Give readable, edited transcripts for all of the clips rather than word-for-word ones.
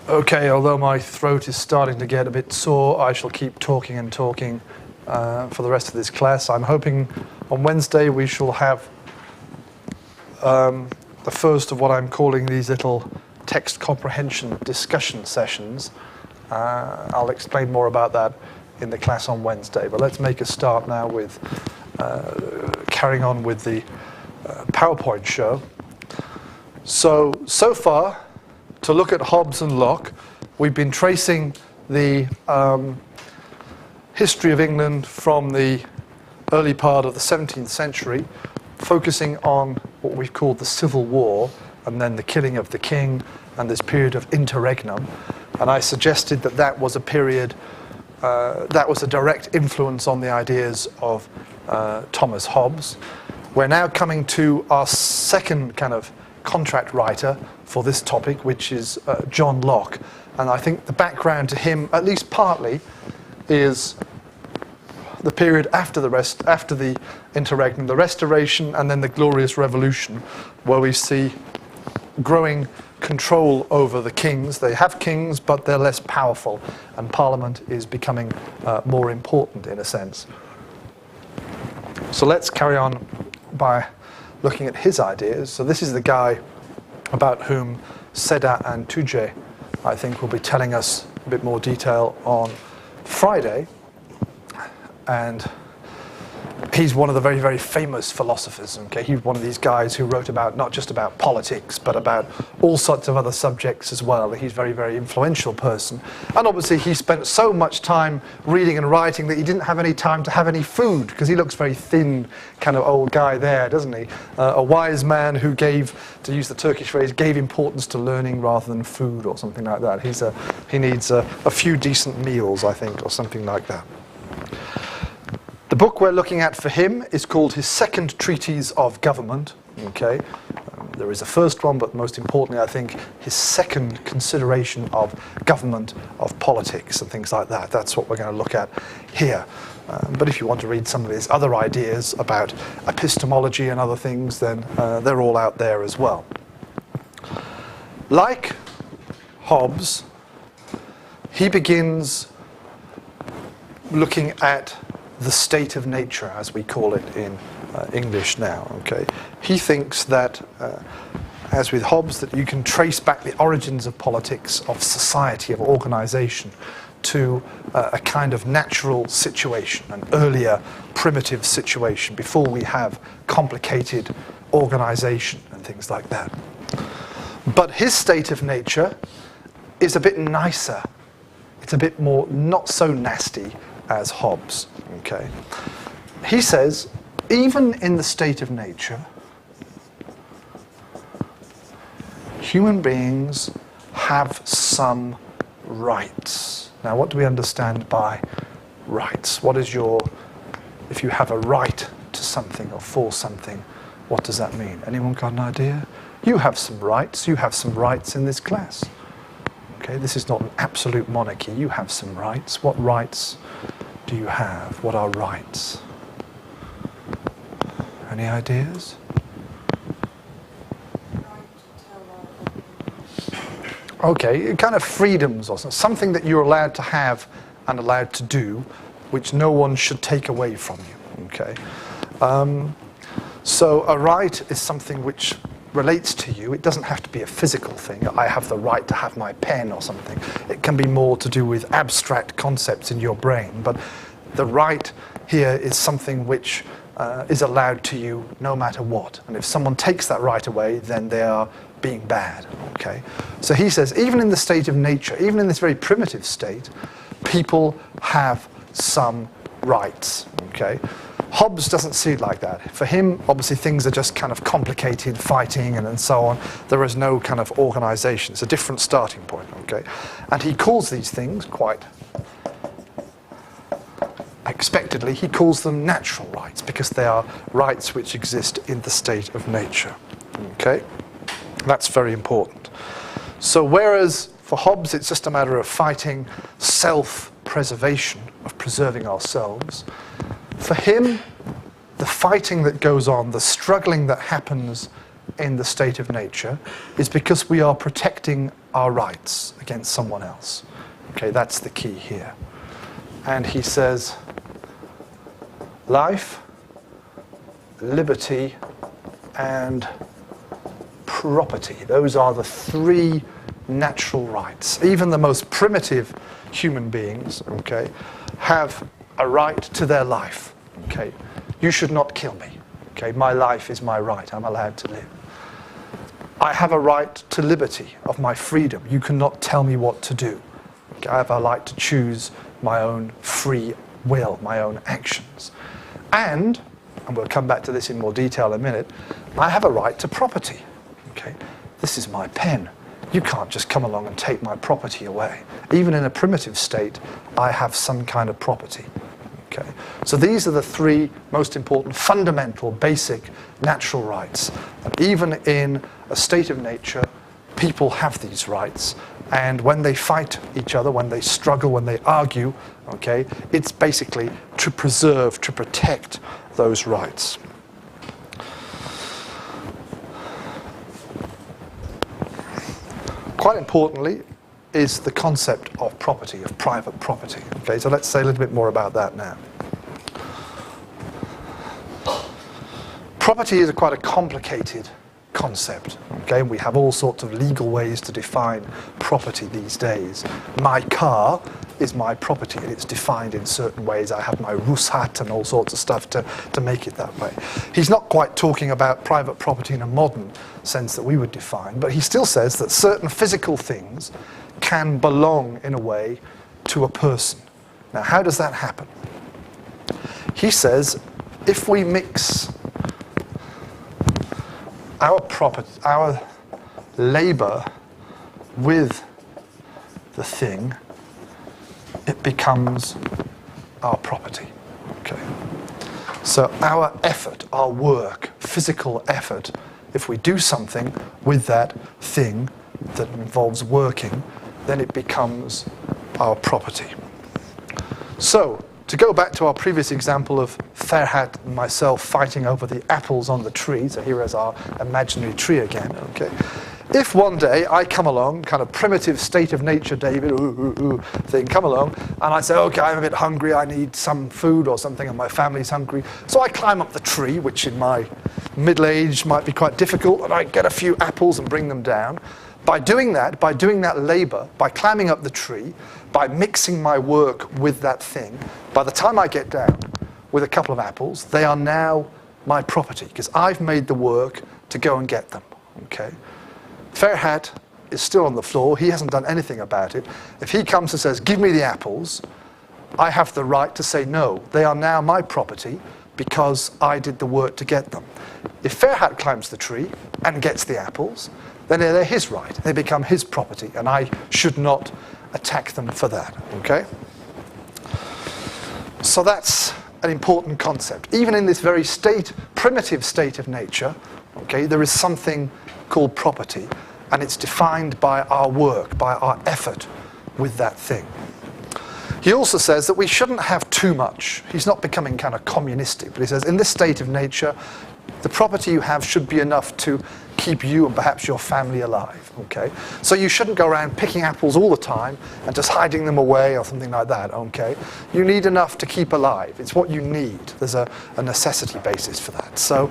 Okay, although my throat is starting to get a bit sore, I shall keep talking and talking for the rest of this class. I'm hoping on Wednesday we shall have the first of what I'm calling these little text comprehension discussion sessions. I'll explain more about that in the class on Wednesday, but let's make a start now with carrying on with the PowerPoint show. So far, to look at Hobbes and Locke, we've been tracing the history of England from the early part of the 17th century, focusing on what we've called the Civil War, and then the killing of the king, and this period of interregnum. And I suggested that that was a period, that was a direct influence on the ideas of Thomas Hobbes. We're now coming to our second kind of contract writer for this topic, which is John Locke. And I think the background to him, at least partly, is the period after the interregnum, the Restoration, and then the Glorious Revolution, where we see growing control over the kings. They have kings, but they're less powerful, and Parliament is becoming more important in a sense. So let's carry on by looking at his ideas. So this is the guy about whom Seda and Tuje, I think, will be telling us a bit more detail on Friday. And he's one of the very, very famous philosophers. Okay, he's one of these guys who wrote about not just about politics, but about all sorts of other subjects as well. He's a very, very influential person. And obviously he spent so much time reading and writing that he didn't have any time to have any food, because he looks very thin, kind of old guy there, doesn't he? A wise man who gave, to use the Turkish phrase, gave importance to learning rather than food or something like that. He needs a few decent meals, I think, or something like that. The book we're looking at for him is called his Second Treatise of Government. Okay, there is a first one, but most importantly, I think, his second consideration of government, of politics, and things like that. That's what we're going to look at here. But if you want to read some of his other ideas about epistemology and other things, then they're all out there as well. Like Hobbes, he begins looking at the state of nature, as we call it in English now. Okay, he thinks that, as with Hobbes, that you can trace back the origins of politics, of society, of organization, to a kind of natural situation, an earlier primitive situation, before we have complicated organization and things like that. But his state of nature is a bit nicer. It's a bit more not so nasty as Hobbes. Okay, he says, even in the state of nature, human beings have some rights. Now, what do we understand by rights? What is if you have a right to something or for something, what does that mean? Anyone got an idea? You have some rights. You have some rights in this class. Okay, this is not an absolute monarchy. You have some rights. What rights do you have? What are rights? Any ideas? Okay, kind of freedoms or something that you're allowed to have and allowed to do, which no one should take away from you. Okay, so a right is something which relates to you. It doesn't have to be a physical thing. I have the right to have my pen or something. It can be more to do with abstract concepts in your brain. But the right here is something which is allowed to you no matter what. And if someone takes that right away, then they are being bad. Okay. So he says, even in the state of nature, even in this very primitive state, people have some rights. Okay. Hobbes doesn't see it like that. For him, obviously, things are just kind of complicated, fighting and so on. There is no kind of organization. It's a different starting point, okay? And he calls these things, quite expectedly, he calls them natural rights, because they are rights which exist in the state of nature, okay? That's very important. So whereas for Hobbes, it's just a matter of fighting self-preservation, of preserving ourselves, for him, the fighting that goes on, the struggling that happens in the state of nature is because we are protecting our rights against someone else. Okay, that's the key here. And he says, life, liberty, and property. Those are the three natural rights. Even the most primitive human beings, okay, have a right to their life. Okay, you should not kill me. Okay, my life is my right. I'm allowed to live. I have a right to liberty of my freedom. You cannot tell me what to do. Okay, I have a right to choose my own free will, my own actions. And we'll come back to this in more detail in a minute, I have a right to property. Okay, this is my pen. You can't just come along and take my property away. Even in a primitive state, I have some kind of property. Okay, so these are the three most important, fundamental, basic natural rights. And even in a state of nature, people have these rights. And when they fight each other, when they struggle, when they argue, okay, it's basically to preserve, to protect those rights. Quite importantly is the concept of property, of private property. Okay, so let's say a little bit more about that now. Property is quite a complicated concept. Okay, we have all sorts of legal ways to define property these days. My car is my property, and it's defined in certain ways. I have my Russat and all sorts of stuff to make it that way. He's not quite talking about private property in a modern sense that we would define, but he still says that certain physical things can belong in a way to a person. Now, how does that happen? He says if we mix our property, our labor with the thing, it becomes our property. Okay. So our effort, our work, physical effort, if we do something with that thing that involves working, then it becomes our property. So, to go back to our previous example of Ferhat and myself fighting over the apples on the tree, so here is our imaginary tree again, okay. If one day I come along, kind of primitive state of nature, David, thing, come along, and I say, okay, I'm a bit hungry, I need some food or something, and my family's hungry. So I climb up the tree, which in my middle age might be quite difficult, and I get a few apples and bring them down. By doing that labor, by climbing up the tree, by mixing my work with that thing, by the time I get down with a couple of apples, they are now my property, because I've made the work to go and get them, okay? Ferhat is still on the floor. He hasn't done anything about it. If he comes and says, give me the apples, I have the right to say no. They are now my property because I did the work to get them. If Ferhat climbs the tree and gets the apples, then they're his right. They become his property, and I should not attack them for that, okay? So that's an important concept. Even in this very primitive state of nature, okay, there is something called property, and it's defined by our work, by our effort with that thing. He also says that we shouldn't have too much. He's not becoming kind of communistic, but he says in this state of nature, the property you have should be enough to keep you and perhaps your family alive, okay? So you shouldn't go around picking apples all the time and just hiding them away or something like that, okay? You need enough to keep alive. It's what you need. There's a necessity basis for that. So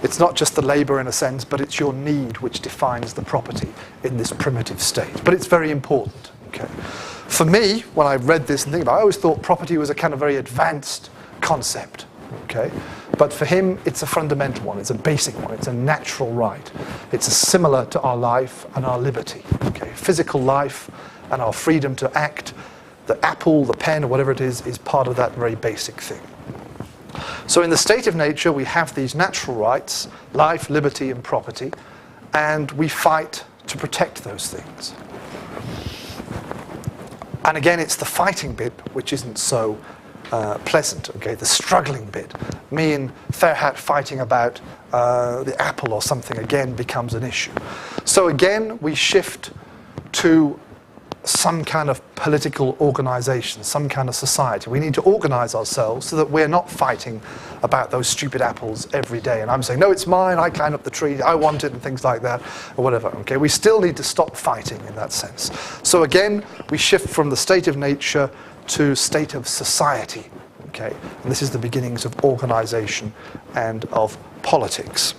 it's not just the labor in a sense, but it's your need which defines the property in this primitive state. But it's very important, okay? For me, when I read this and think about it, I always thought property was a kind of very advanced concept, okay? But for him, it's a fundamental one. It's a basic one. It's a natural right. It's similar to our life and our liberty, okay? Physical life and our freedom to act. The apple, the pen, or whatever it is part of that very basic thing. So in the state of nature, we have these natural rights, life, liberty, and property, and we fight to protect those things. And again, it's the fighting bit which isn't so pleasant, okay, the struggling bit. Me and Ferhat fighting about the apple or something again becomes an issue. So again, we shift to some kind of political organization, some kind of society. We need to organize ourselves so that we're not fighting about those stupid apples every day. And I'm saying, no, it's mine, I climbed up the tree, I want it, and things like that, or whatever. Okay, we still need to stop fighting in that sense. So again, we shift from the state of nature to state of society. Okay, and this is the beginnings of organization and of politics.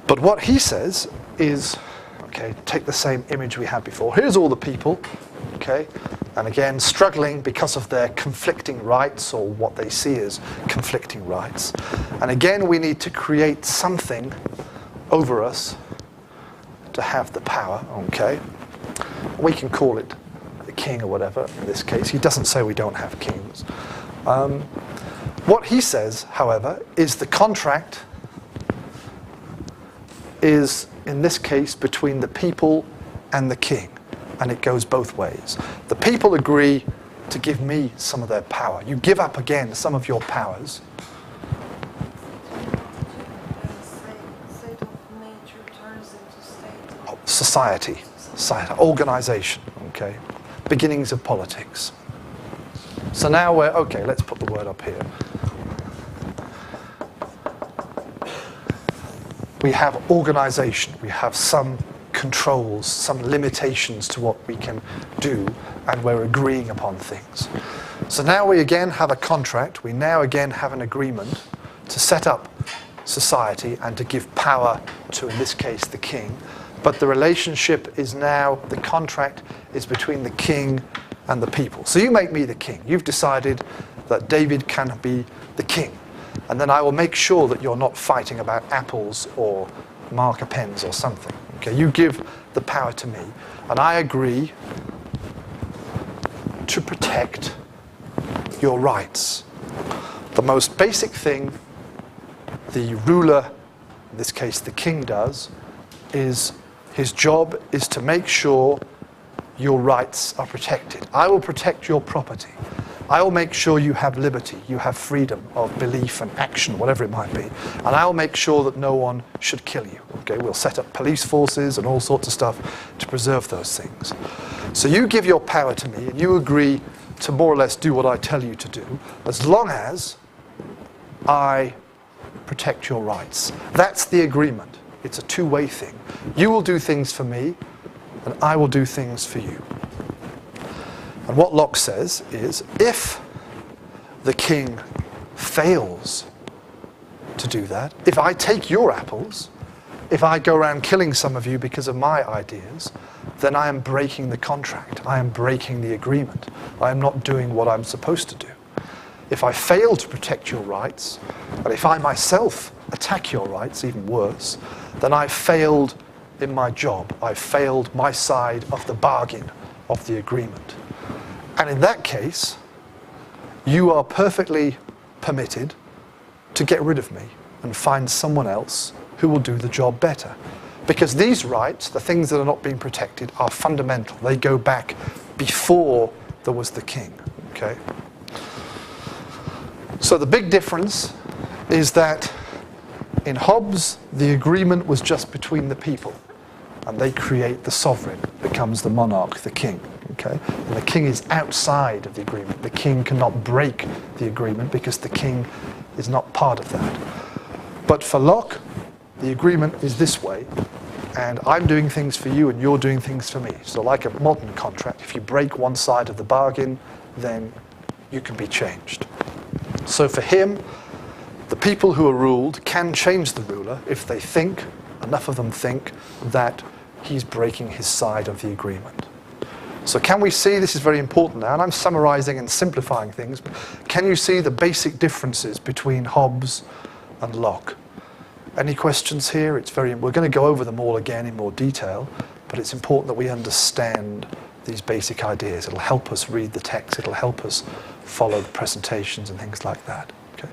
But what he says is, okay, take the same image we had before. Here's all the people, okay, and again, struggling because of their conflicting rights, or what they see as conflicting rights. And again, we need to create something over us to have the power, okay? We can call it the king or whatever in this case. He doesn't say we don't have kings. What he says, however, is the contract is, in this case, between the people and the king. And it goes both ways. The people agree to give me some of their power. You give up again some of your powers. State of nature turns into state of society, organization, okay? Beginnings of politics. So now we're, okay, let's put the word up here. We have organization, we have some controls, some limitations to what we can do, and we're agreeing upon things. So now we again have a contract, we now again have an agreement to set up society and to give power to, in this case, the king. But the relationship is now, the contract is between the king and the people. So you make me the king. You've decided that David can be the king. And then I will make sure that you're not fighting about apples or marker pens or something. Okay, you give the power to me, and I agree to protect your rights. The most basic thing the ruler, in this case the king, does is his job is to make sure your rights are protected. I will protect your property. I will make sure you have liberty, you have freedom of belief and action, whatever it might be. And I will make sure that no one should kill you. Okay, we'll set up police forces and all sorts of stuff to preserve those things. So you give your power to me, and you agree to more or less do what I tell you to do, as long as I protect your rights. That's the agreement. It's a two-way thing. You will do things for me, and I will do things for you. And what Locke says is, if the king fails to do that, if I take your apples, if I go around killing some of you because of my ideas, then I am breaking the contract. I am breaking the agreement. I am not doing what I'm supposed to do. If I fail to protect your rights, and if I myself attack your rights, even worse, then I failed in my job. I failed my side of the bargain, of the agreement. And in that case, you are perfectly permitted to get rid of me and find someone else who will do the job better. Because these rights, the things that are not being protected, are fundamental. They go back before there was the king. Okay? So the big difference is that in Hobbes, the agreement was just between the people. And they create the sovereign, becomes the monarch, the king. Okay? And the king is outside of the agreement. The king cannot break the agreement because the king is not part of that. But for Locke, the agreement is this way, and I'm doing things for you and you're doing things for me. So like a modern contract, if you break one side of the bargain, then you can be changed. So for him, the people who are ruled can change the ruler if they think, enough of them think, that he's breaking his side of the agreement. So can we see, this is very important now, and I'm summarizing and simplifying things, but can you see the basic differences between Hobbes and Locke? Any questions here? We're going to go over them all again in more detail, but it's important that we understand these basic ideas. It'll help us read the text, it'll help us follow the presentations and things like that. Okay.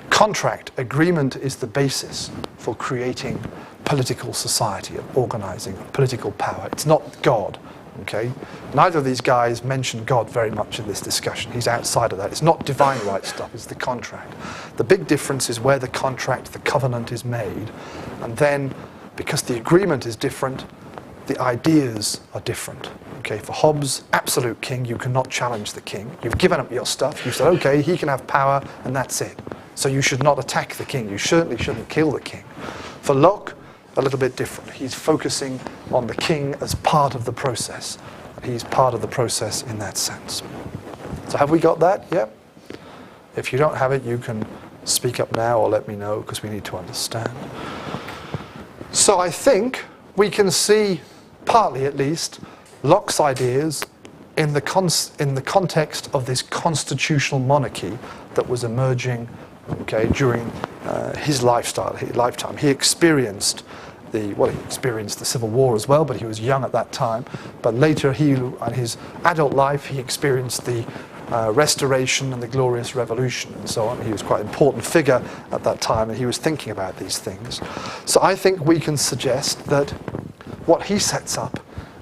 Contract, agreement, is the basis for creating political society, of organizing political power. It's not God. Okay? Neither of these guys mention God very much in this discussion. He's outside of that. It's not divine right stuff, it's the contract. The big difference is where the contract, the covenant is made. And then, because the agreement is different, the ideas are different. Okay, for Hobbes, absolute king, you cannot challenge the king. You've given up your stuff. You said, okay, he can have power, and that's it. So you should not attack the king. You certainly shouldn't kill the king. For Locke, a little bit different. He's focusing on the king as part of the process. He's part of the process in that sense. So have we got that? Yep. If you don't have it, you can speak up now or let me know, because we need to understand. So I think we can see, partly at least, Locke's ideas in the context of this constitutional monarchy that was emerging, okay, during his lifetime. He experienced he experienced the Civil War as well, but he was young at that time. But later, in his adult life, he experienced the Restoration and the Glorious Revolution and so on. He was quite an important figure at that time, and he was thinking about these things. So I think we can suggest that what he sets up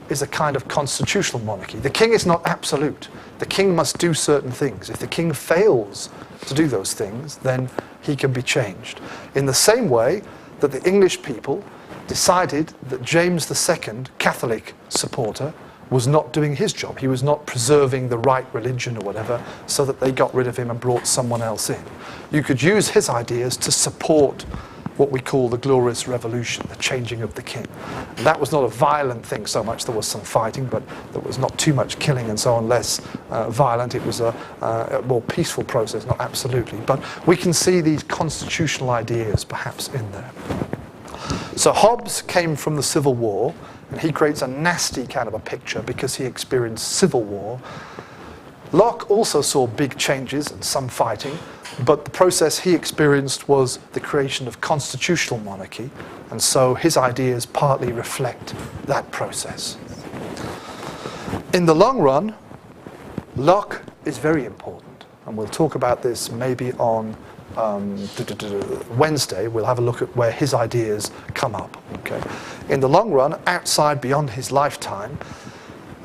is a kind of constitutional monarchy. The king is not absolute. The king must do certain things. If the king fails to do those things, then he can be changed. In the same way that the English people decided that James II, Catholic supporter, was not doing his job. He was not preserving the right religion or whatever, so that they got rid of him and brought someone else in. You could use his ideas to support what we call the Glorious Revolution, the changing of the king. And that was not a violent thing so much. There was some fighting, but there was not too much killing and so on, less violent. It was a more peaceful process, not absolutely. But we can see these constitutional ideas perhaps in there. So Hobbes came from the Civil War, and he creates a nasty kind of a picture because he experienced civil war. Locke also saw big changes and some fighting, but the process he experienced was the creation of constitutional monarchy, and so his ideas partly reflect that process. In the long run, Locke is very important, and we'll talk about this maybe on Wednesday. We'll have a look at where his ideas come up. Okay. In the long run, outside, beyond his lifetime,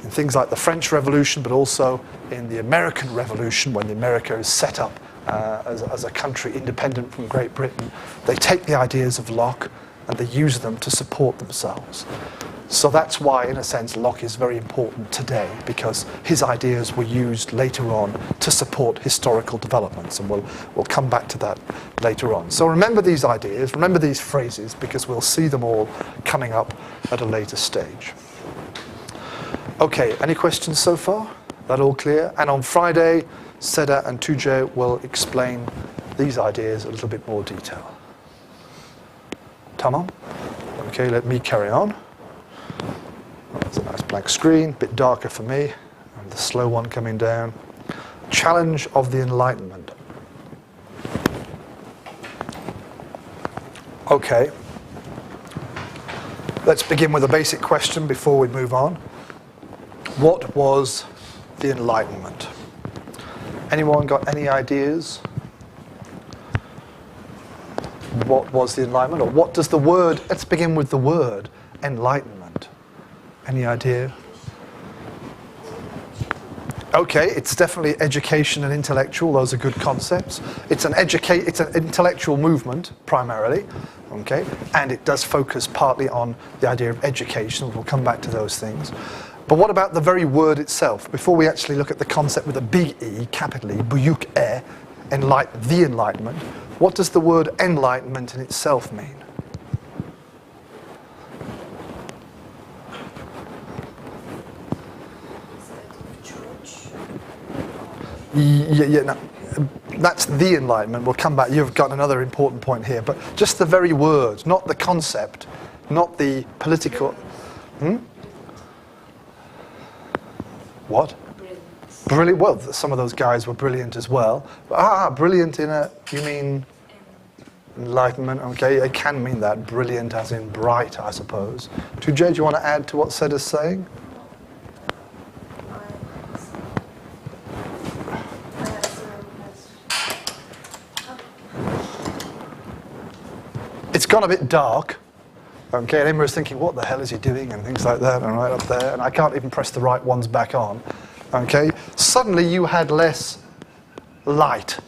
in things like the French Revolution, but also in the American Revolution, when America is set up as a country independent from Great Britain, they take the ideas of Locke and they use them to support themselves. So that's why, in a sense, Locke is very important today, because his ideas were used later on to support historical developments, and we'll come back to that later on. So remember these ideas, remember these phrases, because we'll see them all coming up at a later stage. Okay, any questions so far? That all clear? And on Friday, Seda and Tujay will explain these ideas in a little bit more detail. Tamam? Okay, let me carry on. There's a nice blank screen, a bit darker for me, and the slow one coming down. Challenge of the Enlightenment. Okay. Let's begin with a basic question before we move on. What was the Enlightenment? Anyone got any ideas? What was the Enlightenment? Or what does the word, let's begin with the word, Enlightenment. Any idea? Okay, it's definitely education and intellectual. Those are good concepts. It's an intellectual movement, primarily. Okay, and it does focus partly on the idea of education. We'll come back to those things. But what about the very word itself? Before we actually look at the concept with a big E, capital E, buyuk the Enlightenment, what does the word enlightenment in itself mean? Yeah, no, that's the Enlightenment. We'll come back. You've got another important point here. But just the very word, not the concept, not the political... What? Brilliant. Well, some of those guys were brilliant as well. Brilliant in a... You mean... Enlightenment, okay, it can mean that. Brilliant as in bright, I suppose. Tujay, do you want to add to what Seda's saying? It's gone a bit dark. Okay, and Imra's thinking, what the hell is he doing? And things like that, and right up there. And I can't even press the right ones back on. Okay, suddenly you had less light.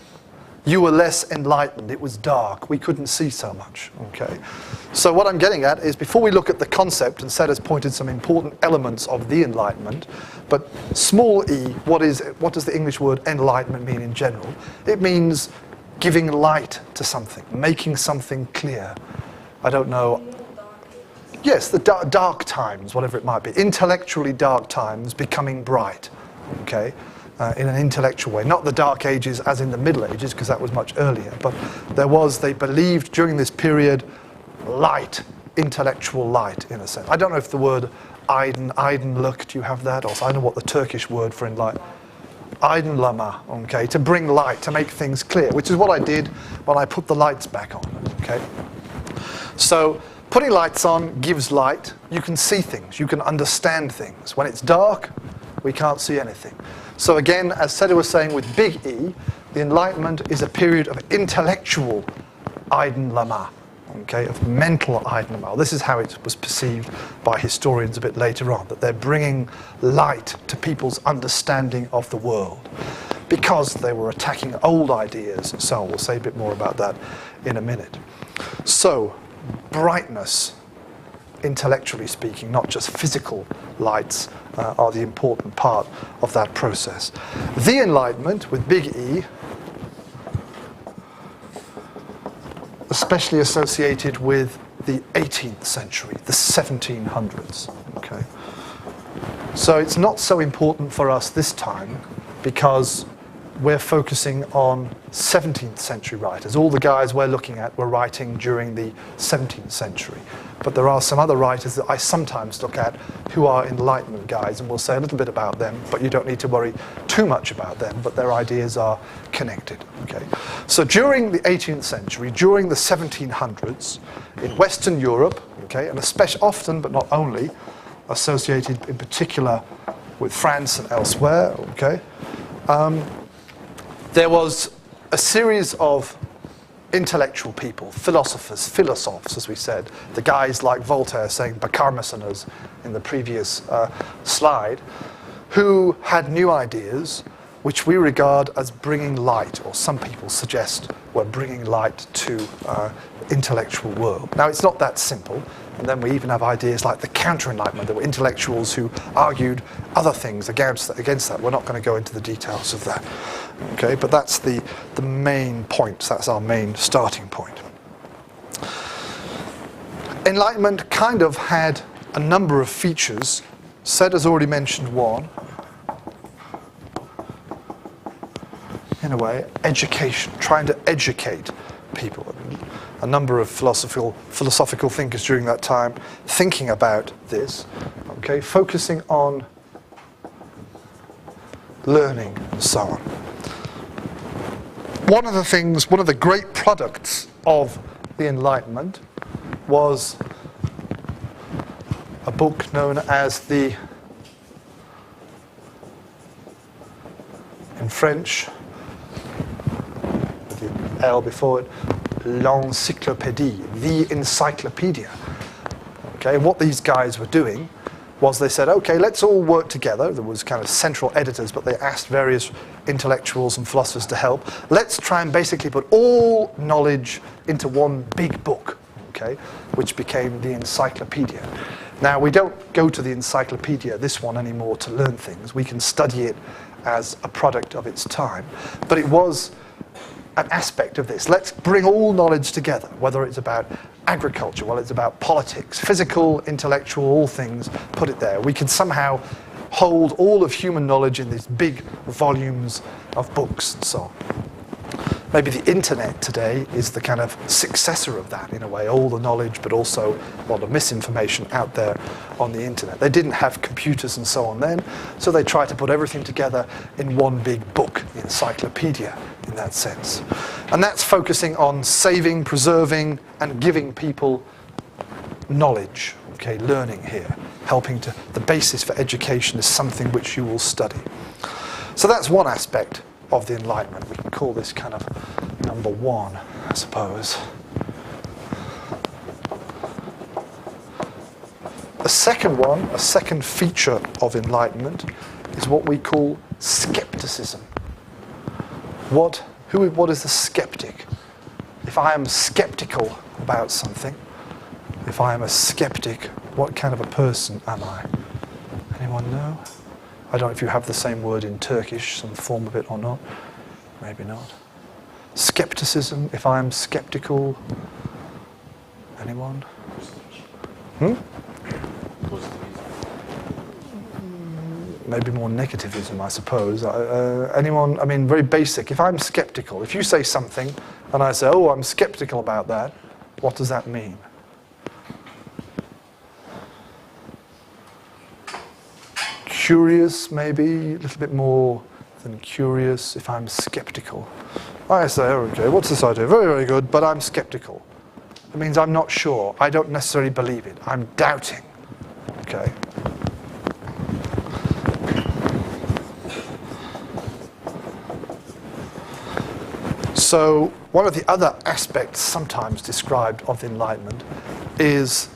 You were less enlightened. It was dark. We couldn't see so much. Okay. So what I'm getting at is, before we look at the concept, and Seth has pointed some important elements of the Enlightenment, but small e, what does the English word enlightenment mean in general? It means giving light to something, making something clear. I don't know. Yes, the dark times, whatever it might be. Intellectually dark times becoming bright, okay, in an intellectual way. Not the Dark Ages as in the Middle Ages, because that was much earlier, but they believed during this period, light, intellectual light, in a sense. I don't know if the word aydınlık, do you have that? Also, I don't know what the Turkish word for enlightenment. Aydınlama, okay, to bring light, to make things clear, which is what I did when I put the lights back on, okay. So, putting lights on gives light. You can see things. You can understand things. When it's dark, we can't see anything. So again, as Seda was saying with big E, the Enlightenment is a period of intellectual aydınlama, okay, of mental aydınlama. This is how it was perceived by historians a bit later on, that they're bringing light to people's understanding of the world, because they were attacking old ideas. So we'll say a bit more about that in a minute. So, brightness, intellectually speaking, not just physical lights, are the important part of that process. The Enlightenment, with big E, especially associated with the 18th century, the 1700s. Okay. So it's not so important for us this time, because we're focusing on 17th century writers. All the guys we're looking at were writing during the 17th century. But there are some other writers that I sometimes look at who are Enlightenment guys, and we'll say a little bit about them, but you don't need to worry too much about them, but their ideas are connected. Okay? So during the 18th century, during the 1700s, in Western Europe, okay, and especially often, but not only, associated in particular with France and elsewhere, okay, there was a series of intellectual people, philosophs, as we said, the guys like Voltaire saying bakarmısınız in the previous slide, who had new ideas which we regard as bringing light, or some people suggest were bringing light to intellectual world. Now, it's not that simple. And then we even have ideas like the counter-enlightenment. There were intellectuals who argued other things against that. We're not going to go into the details of that. Okay, but that's the main point. That's our main starting point. Enlightenment kind of had a number of features. Seth has already mentioned one. In a way, education, trying to educate people. A number of philosophical thinkers during that time thinking about this, okay, focusing on learning and so on. One of the great products of the Enlightenment was a book known as in French, with the L before it, l'encyclopédie, the encyclopedia. Okay, what these guys were doing was they said, okay, let's all work together. There was kind of central editors, but they asked various intellectuals and philosophers to help. Let's try and basically put all knowledge into one big book, okay, which became the encyclopedia. Now, we don't go to the encyclopedia, this one, anymore to learn things. We can study it as a product of its time. But it was an aspect of this. Let's bring all knowledge together, whether it's about agriculture, whether it's about politics, physical, intellectual, all things, put it there. We can somehow hold all of human knowledge in these big volumes of books and so on. Maybe the internet today is the kind of successor of that, in a way, all the knowledge, but also a lot of misinformation out there on the internet. They didn't have computers and so on then, so they tried to put everything together in one big book, the encyclopedia, in that sense. And that's focusing on saving, preserving, and giving people knowledge, okay, learning here, helping to, the basis for education is something which you will study. So that's one aspect of the Enlightenment. We can call this kind of number one, I suppose. A second feature of Enlightenment is what we call skepticism. What What is the skeptic? If I am skeptical about something, if I am a skeptic, what kind of a person am I? Anyone know? I don't know if you have the same word in Turkish, some form of it or not. Maybe not. Skepticism, if I am skeptical. Anyone? Maybe more negativism, I suppose. Anyone? I mean, very basic. If I'm skeptical, if you say something and I say, oh, I'm skeptical about that, what does that mean? Curious, maybe, a little bit more than curious. If I'm skeptical, I say, oh, okay, what's this idea? Very, very good, but I'm skeptical. It means I'm not sure. I don't necessarily believe it. I'm doubting. Okay. So one of the other aspects sometimes described of the Enlightenment is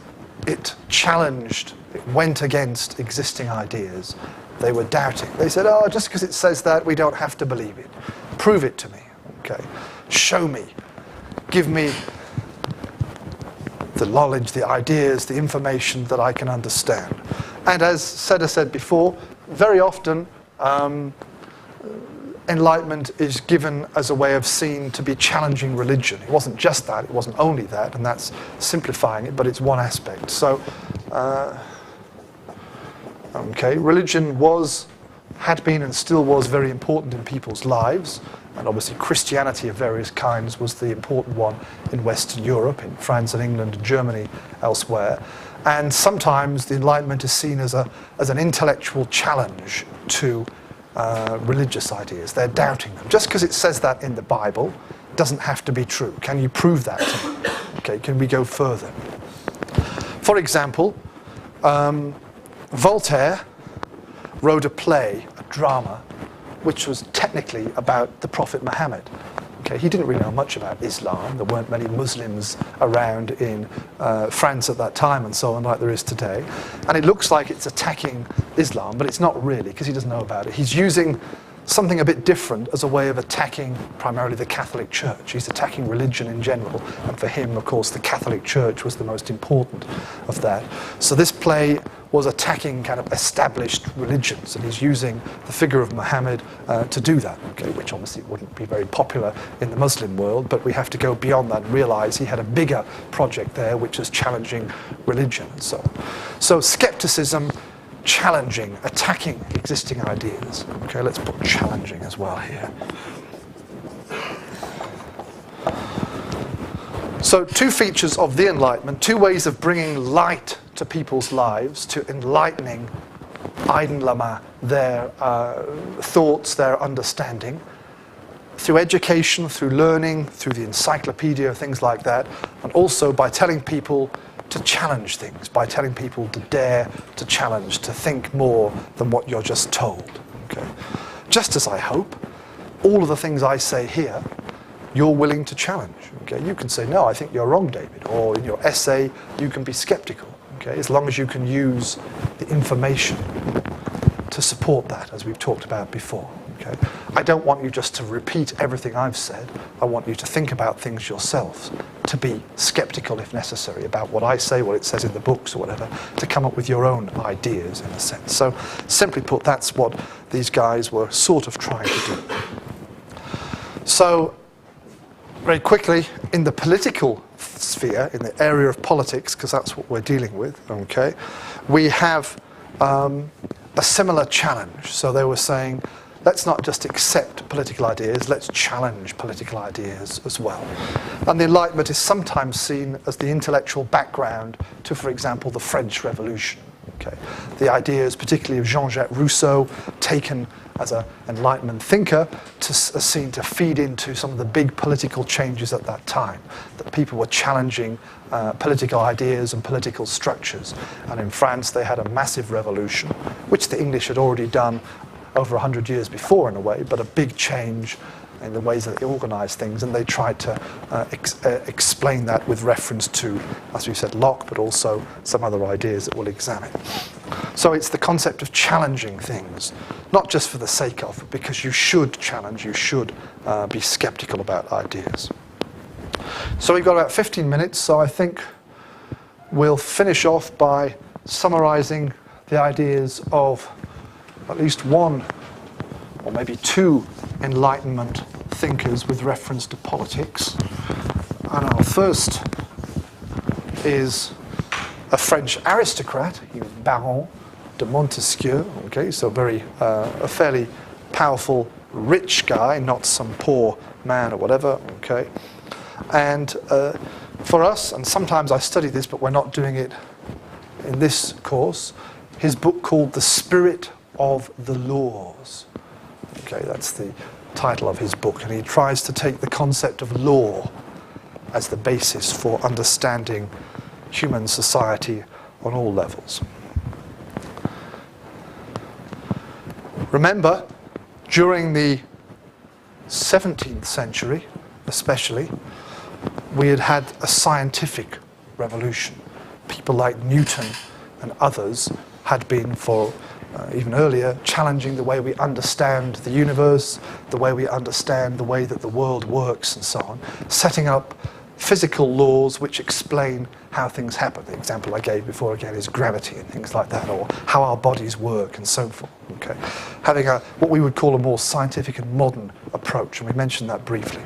it challenged, it went against existing ideas. They were doubting. They said, oh, just because it says that, we don't have to believe it. Prove it to me. Okay. Show me. Give me the knowledge, the ideas, the information that I can understand. And as Seda said before, very often Enlightenment is given as a way of seen to be challenging religion. It wasn't just that, it wasn't only that, and that's simplifying it, but it's one aspect. So, okay, religion had been and still was very important in people's lives, and obviously Christianity of various kinds was the important one in Western Europe, in France and England and Germany, elsewhere. And sometimes the Enlightenment is seen as an intellectual challenge to religious ideas. They're doubting them. Just because it says that in the Bible doesn't have to be true. Can you prove that to me? Okay, can we go further? For example, Voltaire wrote a play, a drama, which was technically about the Prophet Muhammad. Okay, he didn't really know much about Islam. There weren't many Muslims around in France at that time and so on like there is today. And it looks like it's attacking Islam, but it's not really, because he doesn't know about it. He's using something a bit different as a way of attacking primarily the Catholic Church. He's attacking religion in general. And for him, of course, the Catholic Church was the most important of that. So this play was attacking kind of established religions, and he's using the figure of Muhammad to do that, okay, which obviously wouldn't be very popular in the Muslim world, but we have to go beyond that and realize he had a bigger project there, which is challenging religion and so on. So skepticism, challenging, attacking existing ideas. Okay, let's put challenging as well here. So two features of the Enlightenment, two ways of bringing light to people's lives, to enlightening Aydınlama, their thoughts, their understanding, through education, through learning, through the encyclopedia, things like that, and also by telling people to challenge things, by telling people to dare to challenge, to think more than what you're just told. Okay? Just as I hope, all of the things I say here, you're willing to challenge. Okay? You can say, no, I think you're wrong, David. Or in your essay, you can be skeptical. Okay? As long as you can use the information to support that, as we've talked about before. Okay? I don't want you just to repeat everything I've said. I want you to think about things yourselves, to be skeptical if necessary about what I say, what it says in the books or whatever, to come up with your own ideas in a sense. So simply put, that's what these guys were sort of trying to do. So very quickly, in the political sphere, in the area of politics, because that's what we're dealing with, okay, we have a similar challenge. So they were saying, let's not just accept political ideas, let's challenge political ideas as well. And the Enlightenment is sometimes seen as the intellectual background to, for example, the French Revolution. Okay. The ideas, particularly of Jean-Jacques Rousseau, taken as an Enlightenment thinker, are seen to feed into some of the big political changes at that time, that people were challenging political ideas and political structures. And in France, they had a massive revolution, which the English had already done over 100 years before in a way, but a big change in the ways that they organise things, and they tried to explain that with reference to, as we said, Locke, but also some other ideas that we'll examine. So it's the concept of challenging things, not just for the sake of, but because you should challenge, you should be sceptical about ideas. So we've got about 15 minutes, so I think we'll finish off by summarising the ideas of at least one or maybe two Enlightenment thinkers with reference to politics. And our first is a French aristocrat, he was Baron de Montesquieu, okay, so a fairly powerful, rich guy, not some poor man or whatever, okay. And for us, and sometimes I study this, but we're not doing it in this course, his book called The Spirit of the Laws. Okay, that's the title of his book, and he tries to take the concept of law as the basis for understanding human society on all levels. Remember, during the 17th century, especially, we had had a scientific revolution. People like Newton and others had been, for even earlier, challenging the way we understand the universe, the way we understand the way that the world works and so on, setting up physical laws which explain how things happen. The example I gave before again is gravity and things like that, or how our bodies work and so forth. Okay, having what we would call a more scientific and modern approach, and we mentioned that briefly.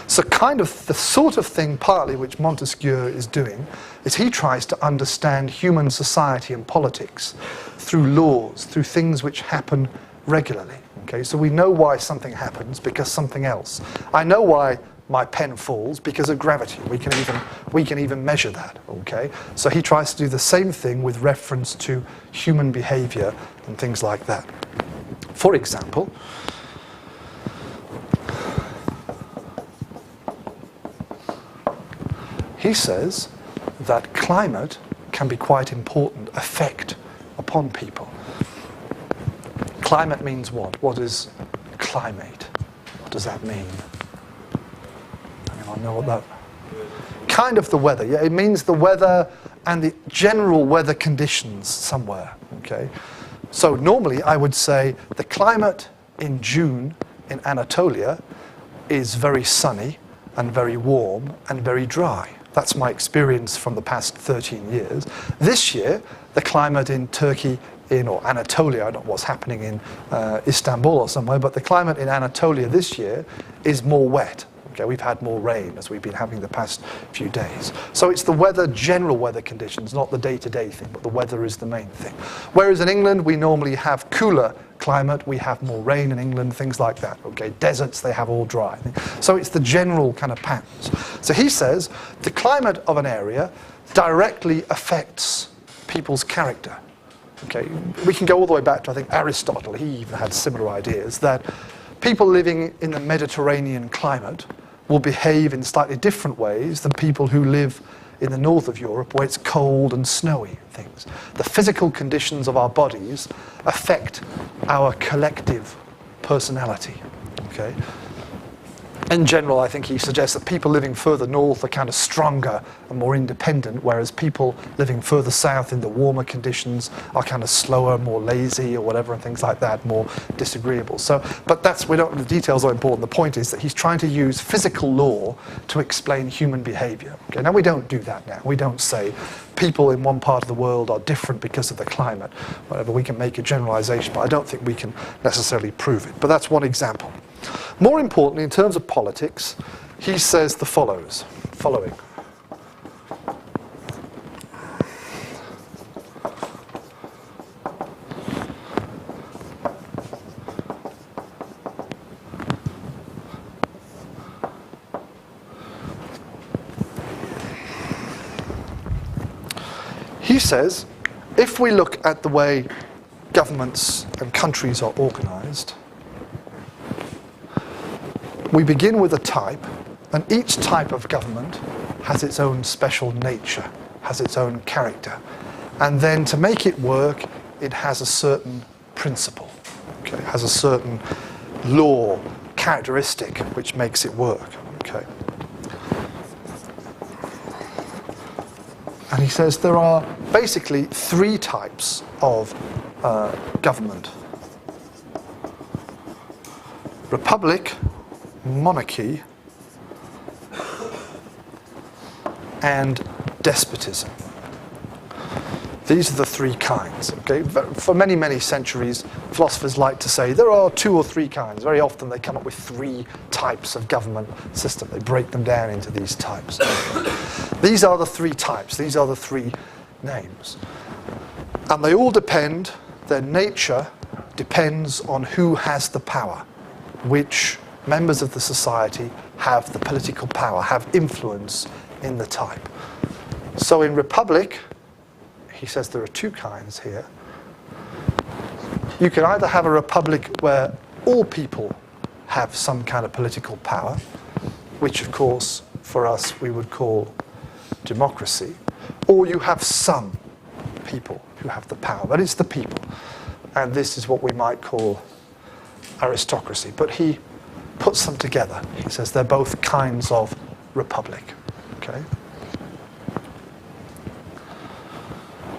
So kind of the sort of thing partly which Montesquieu is doing is he tries to understand human society and politics through laws, through things which happen regularly. Okay, so we know why something happens because something else. I know why my pen falls because of gravity. We can even measure that. Okay, so he tries to do the same thing with reference to human behavior and things like that. For example, he says that climate can be quite important effect upon people. Climate means what? What is climate? What does that mean? I know what that... Kind of the weather, yeah. It means the weather and the general weather conditions somewhere, okay? So normally I would say the climate in June in Anatolia is very sunny and very warm and very dry. That's my experience from the past 13 years. This year, the climate in Turkey, or Anatolia, I don't know what's happening in Istanbul or somewhere, but the climate in Anatolia this year is more wet. Okay, we've had more rain as we've been having the past few days. So it's the weather, general weather conditions, not the day-to-day thing, but the weather is the main thing. Whereas in England, we normally have cooler climate, we have more rain in England, things like that. Okay, deserts, they have all dry. So it's the general kind of patterns. So he says the climate of an area directly affects people's character. Okay, we can go all the way back to, I think, Aristotle. He even had similar ideas that people living in the Mediterranean climate will behave in slightly different ways than people who live in the north of Europe where it's cold and snowy things. The physical conditions of our bodies affect our collective personality. Okay? In general, I think he suggests that people living further north are kind of stronger and more independent, whereas people living further south in the warmer conditions are kind of slower, more lazy or whatever, and things like that, more disagreeable. So, but the details are important. The point is that he's trying to use physical law to explain human behavior. Okay? Now, we don't do that now. We don't say people in one part of the world are different because of the climate. Whatever, we can make a generalization, but I don't think we can necessarily prove it. But that's one example. More importantly, in terms of politics, he says the following. He says, if we look at the way governments and countries are organized, we begin with a type, and each type of government has its own special nature, has its own character. And then to make it work, it has a certain principle, okay? It has a certain law, characteristic which makes it work. Okay. And he says there are basically three types of government: republic, monarchy, and despotism. These are the three kinds. Okay? For many, many centuries, philosophers like to say there are two or three kinds. Very often they come up with three types of government system. They break them down into these types. These are the three types. These are the three names. And they all depend, their nature depends on who has the power, which members of the society have the political power, have influence in the type. So in republic, he says there are two kinds here. You can either have a republic where all people have some kind of political power, which of course for us we would call democracy, or you have some people who have the power, but it's the people. And this is what we might call aristocracy. But he puts them together. He says they're both kinds of republic. Okay?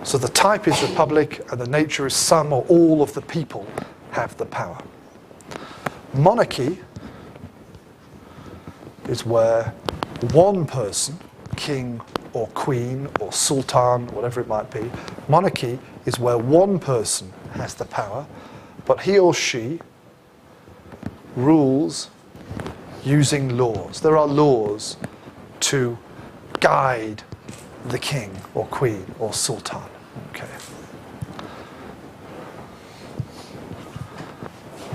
So the type is republic, and the nature is some or all of the people have the power. Monarchy is where one person, king or queen or sultan, whatever it might be, monarchy is where one person has the power, but he or she rules using laws. There are laws to guide the king or queen or sultan. Okay.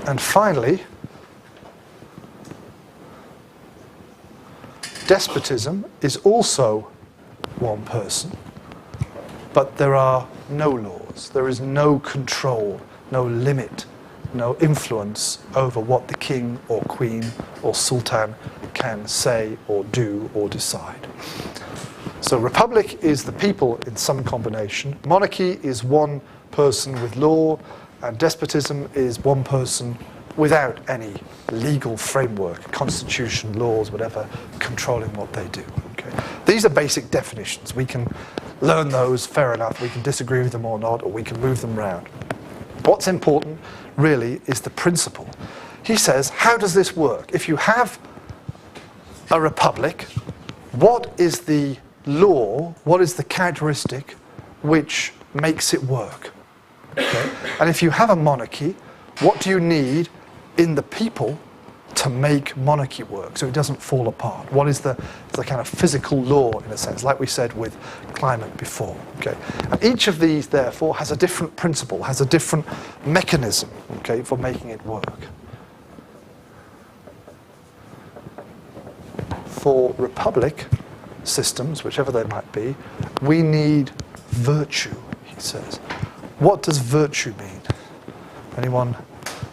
And finally, despotism is also one person, but there are no laws. There is no control, no limit, no influence over what the king or queen or sultan can say or do or decide. So republic is the people in some combination, monarchy is one person with law, and despotism is one person without any legal framework, constitution, laws, whatever, controlling what they do. Okay? These are basic definitions. We can learn those, fair enough. We can disagree with them or not, or we can move them around. What's important, really, is the principle. He says, how does this work? If you have a republic, what is the law, what is the characteristic which makes it work? Okay? And if you have a monarchy, what do you need in the people to make monarchy work so it doesn't fall apart? What is the kind of physical law, in a sense, like we said with climate before? Okay? And each of these, therefore, has a different principle, has a different mechanism, okay, for making it work. For republic systems, whichever they might be, we need virtue, he says. What does virtue mean? Anyone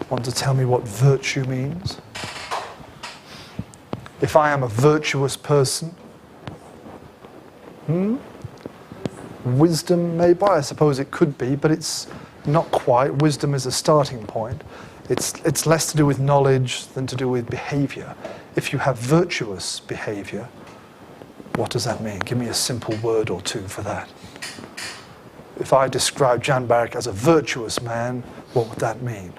want to tell me what virtue means? If I am a virtuous person, wisdom maybe, I suppose it could be, but it's not quite. Wisdom is a starting point. It's less to do with knowledge than to do with behavior. If you have virtuous behavior, what does that mean? Give me a simple word or two for that. If I describe Jan Barrick as a virtuous man, what would that mean?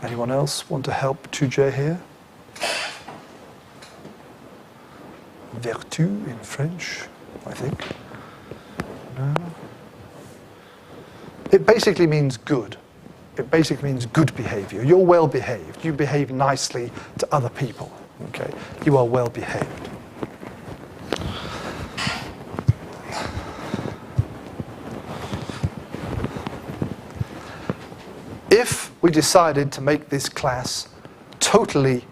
Anyone else want to help Tujay here? Vertu in French, I think. No? It basically means good. It basically means good behavior. You're well behaved. You behave nicely to other people. Okay? You are well behaved. If we decided to make this class totally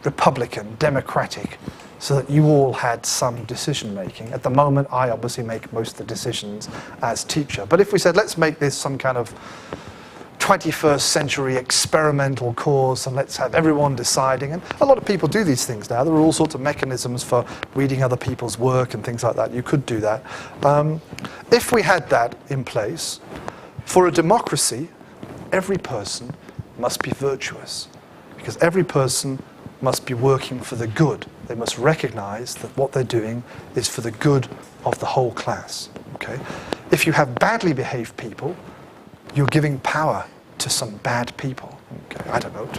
Republican, democratic, so that you all had some decision making. At the moment, I obviously make most of the decisions as teacher. But if we said, let's make this some kind of 21st century experimental course, and let's have everyone deciding. And a lot of people do these things now. There are all sorts of mechanisms for reading other people's work and things like that. You could do that. If we had that in place, for a democracy, every person must be virtuous, because every person must be working for the good. They must recognize that what they're doing is for the good of the whole class. Okay? If you have badly behaved people, you're giving power to some bad people. Okay? I don't know.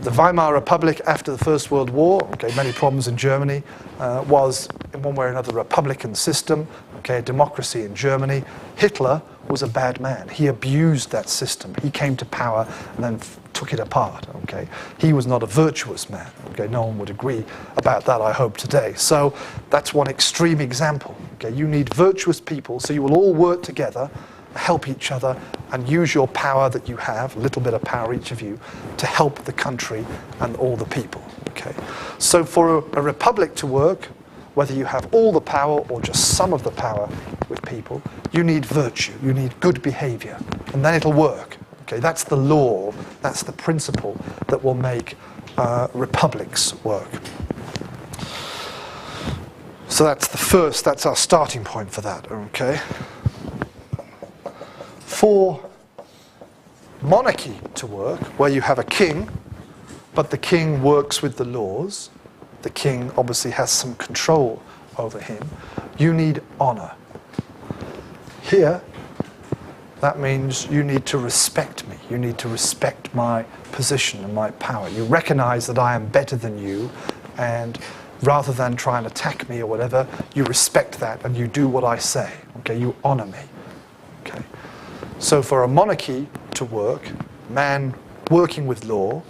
The Weimar Republic after the First World War, okay, many problems in Germany, was in one way or another a republican system, okay, a democracy in Germany. Hitler was a bad man. He abused that system. He came to power and then took it apart. Okay, he was not a virtuous man. Okay, no one would agree about that, I hope, today. So that's one extreme example. Okay, you need virtuous people, so you will all work together, help each other, and use your power that you have, a little bit of power each of you, to help the country and all the people. Okay, so for a republic to work, whether you have all the power or just some of the power with people, you need virtue, you need good behavior, and then it'll work. Okay, that's the law, that's the principle that will make republics work. So that's our starting point for that, okay? For monarchy to work, where you have a king, but the king works with the laws, the king obviously has some control over him, you need honor. Here, that means you need to respect me. You need to respect my position and my power. You recognize that I am better than you, and rather than try and attack me or whatever, you respect that and you do what I say. Okay, you honor me. Okay. So for a monarchy to work, man working with law,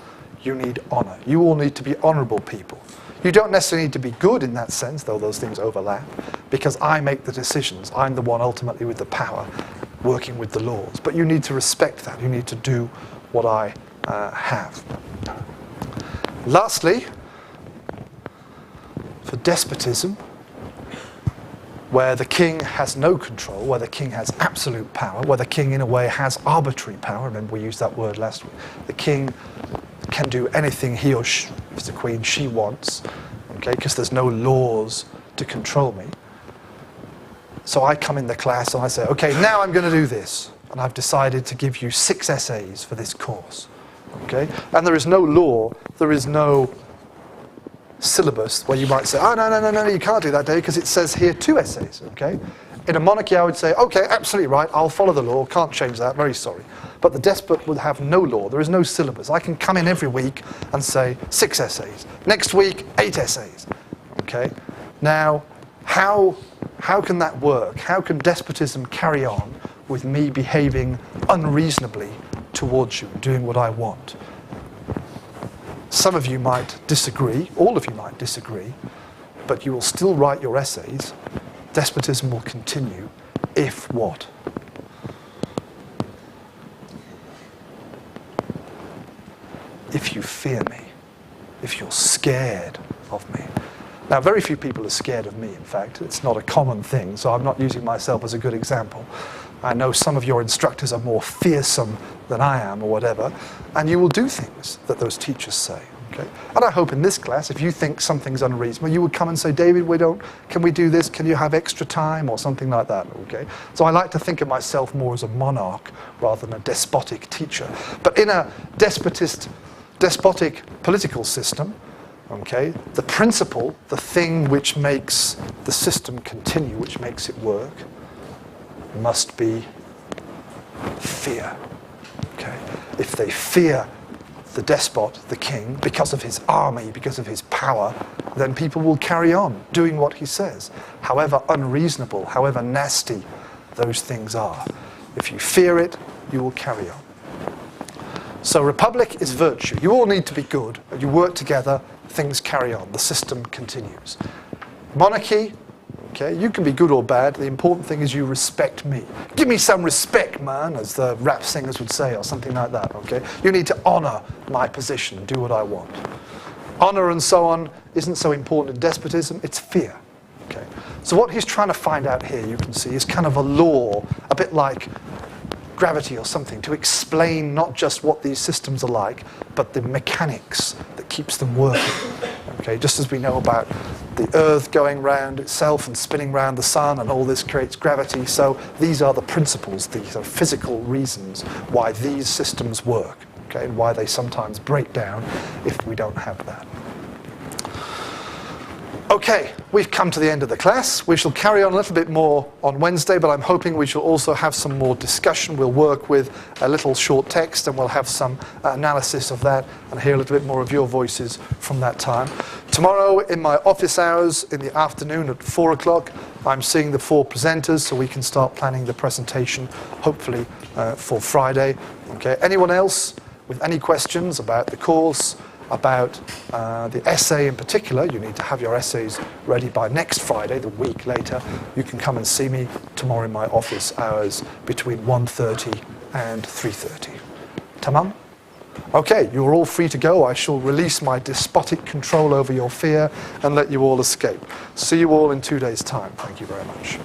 you need honor. You all need to be honorable people. You don't necessarily need to be good in that sense, though those things overlap, because I make the decisions. I'm the one ultimately with the power, working with the laws. But you need to respect that. You need to do what I have. Lastly, for despotism, where the king has no control, where the king has absolute power, where the king in a way has arbitrary power, remember we used that word last week, the king can do anything he or she, if it's the queen, she wants, okay, because there's no laws to control me. So I come in the class and I say, okay, now I'm going to do this, and I've decided to give you 6 essays for this course, okay? And there is no law, there is no syllabus where you might say, oh, no, you can't do that, Dave, because it says here 2 essays, okay? In a monarchy, I would say, okay, absolutely right, I'll follow the law, can't change that, very sorry. But the despot would have no law, there is no syllabus. I can come in every week and say 6 essays. Next week, 8 essays, okay? Now, how can that work? How can despotism carry on with me behaving unreasonably towards you, doing what I want? Some of you might disagree, all of you might disagree, but you will still write your essays. Despotism will continue if what? If you fear me, if you're scared of me. Now, very few people are scared of me, in fact. It's not a common thing, so I'm not using myself as a good example. I know some of your instructors are more fearsome than I am or whatever, and you will do things that those teachers say. Okay? And I hope in this class, if you think something's unreasonable, you would come and say, David, can we do this? Can you have extra time? Or something like that. Okay? So I like to think of myself more as a monarch rather than a despotic teacher. But in a despotic political system, okay, the principle, the thing which makes the system continue, which makes it work, must be fear. Okay? If they fear the despot, the king, because of his army, because of his power, then people will carry on doing what he says, however unreasonable, however nasty those things are. If you fear it, you will carry on. So republic is virtue. You all need to be good. You work together, things carry on, the system continues. Monarchy, okay, you can be good or bad. The important thing is you respect me. Give me some respect, man, as the rap singers would say, or something like that, okay? You need to honor my position and do what I want. Honor and so on isn't so important in despotism, it's fear, okay? So what he's trying to find out here, you can see, is kind of a law, a bit like gravity or something, to explain not just what these systems are like, but the mechanics that keeps them working. Okay, just as we know about the Earth going round itself and spinning round the sun, and all this creates gravity, so these are the principles, these are physical reasons why these systems work. okay, and why they sometimes break down if we don't have that. Okay, we've come to the end of the class. We shall carry on a little bit more on Wednesday, but I'm hoping we shall also have some more discussion. We'll work with a little short text and we'll have some analysis of that and hear a little bit more of your voices from that time. Tomorrow in my office hours in the afternoon at 4 o'clock, I'm seeing the 4 presenters so we can start planning the presentation, hopefully for Friday. Okay, anyone else with any questions about the course, about the essay in particular? You need to have your essays ready by next Friday, the week later. You can come and see me tomorrow in my office hours between 1:30 and 3:30. Tamam? Okay, you're all free to go. I shall release my despotic control over your fear and let you all escape. See you all in 2 days' time. Thank you very much.